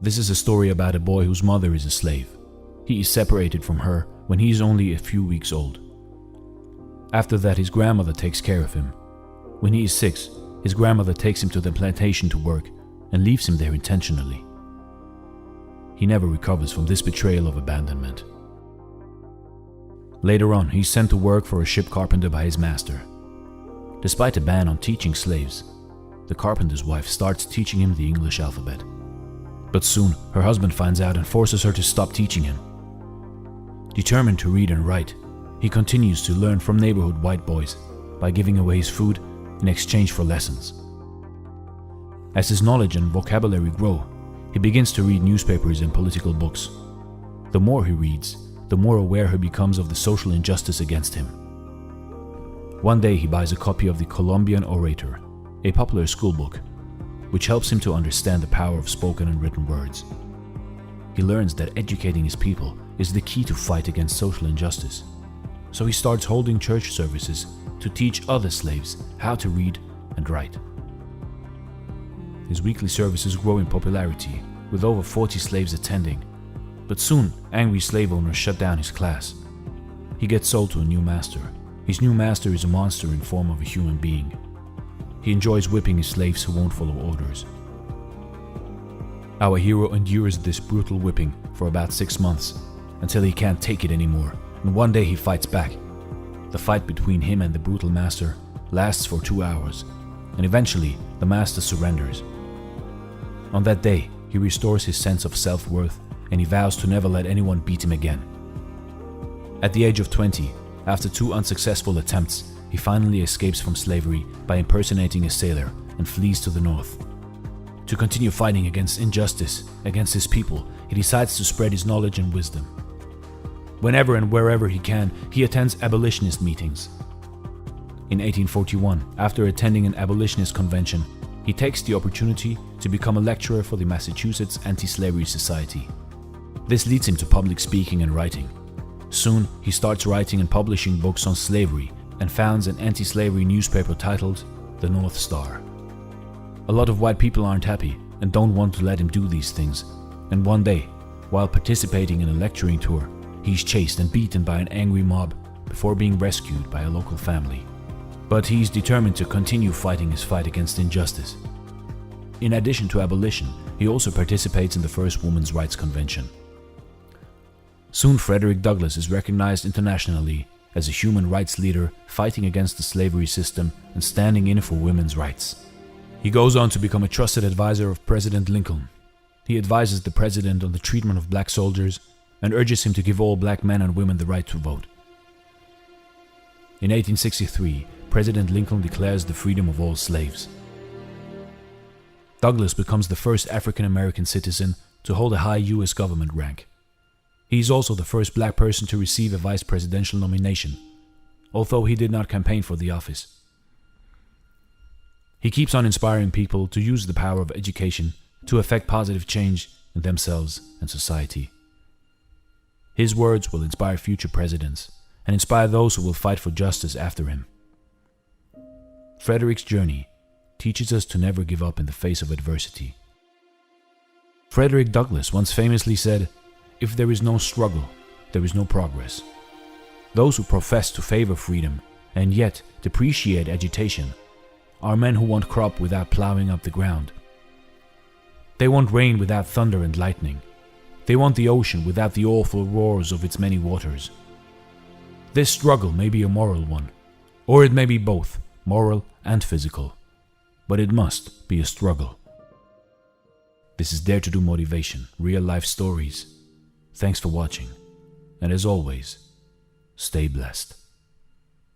This is a story about a boy whose mother is a slave. He is separated from her when he is only a few weeks old. After that, his grandmother takes care of him. When he is 6, his grandmother takes him to the plantation to work and leaves him there intentionally. He never recovers from this betrayal of abandonment. Later on, he's sent to work for a ship carpenter by his master. Despite a ban on teaching slaves, the carpenter's wife starts teaching him the English alphabet. But soon, her husband finds out and forces her to stop teaching him. Determined to read and write, he continues to learn from neighborhood white boys by giving away his food in exchange for lessons. As his knowledge and vocabulary grow, he begins to read newspapers and political books. The more he reads, the more aware he becomes of the social injustice against him. One day he buys a copy of the Colombian Orator, a popular school book, which helps him to understand the power of spoken and written words. He learns that educating his people is the key to fight against social injustice. So he starts holding church services to teach other slaves how to read and write. His weekly services grow in popularity, with over 40 slaves attending, but soon angry slave owners shut down his class. He gets sold to a new master. His new master is a monster in form of a human being. He enjoys whipping his slaves who won't follow orders. Our hero endures this brutal whipping for about 6 months, until he can't take it anymore, and one day he fights back. The fight between him and the brutal master lasts for 2 hours, and eventually the master surrenders. On that day, he restores his sense of self-worth, and he vows to never let anyone beat him again. At the age of 20, after 2 unsuccessful attempts, he finally escapes from slavery by impersonating a sailor and flees to the north. To continue fighting against injustice against his people, he decides to spread his knowledge and wisdom. Whenever and wherever he can, he attends abolitionist meetings. In 1841, after attending an abolitionist convention, he takes the opportunity to become a lecturer for the Massachusetts Anti-Slavery Society. This leads him to public speaking and writing. Soon, he starts writing and publishing books on slavery and founds an anti-slavery newspaper titled The North Star. A lot of white people aren't happy and don't want to let him do these things, and one day, while participating in a lecturing tour, he's chased and beaten by an angry mob before being rescued by a local family. But he's determined to continue fighting his fight against injustice. In addition to abolition, he also participates in the first Women's Rights Convention. Soon Frederick Douglass is recognized internationally as a human rights leader fighting against the slavery system and standing in for women's rights. He goes on to become a trusted advisor of President Lincoln. He advises the president on the treatment of black soldiers and urges him to give all black men and women the right to vote. In 1863, President Lincoln declares the freedom of all slaves. Douglass becomes the first African American citizen to hold a high U.S. government rank. He is also the first black person to receive a vice presidential nomination, although he did not campaign for the office. He keeps on inspiring people to use the power of education to effect positive change in themselves and society. His words will inspire future presidents and inspire those who will fight for justice after him. Frederick's journey teaches us to never give up in the face of adversity. Frederick Douglass once famously said, "If there is no struggle, there is no progress." Those who profess to favor freedom and yet depreciate agitation are men who want crop without plowing up the ground. They want rain without thunder and lightning. They want the ocean without the awful roars of its many waters. This struggle may be a moral one, or it may be both, moral and physical, but it must be a struggle. This is Dare to Do Motivation, real life stories. Thanks for watching, and as always, stay blessed.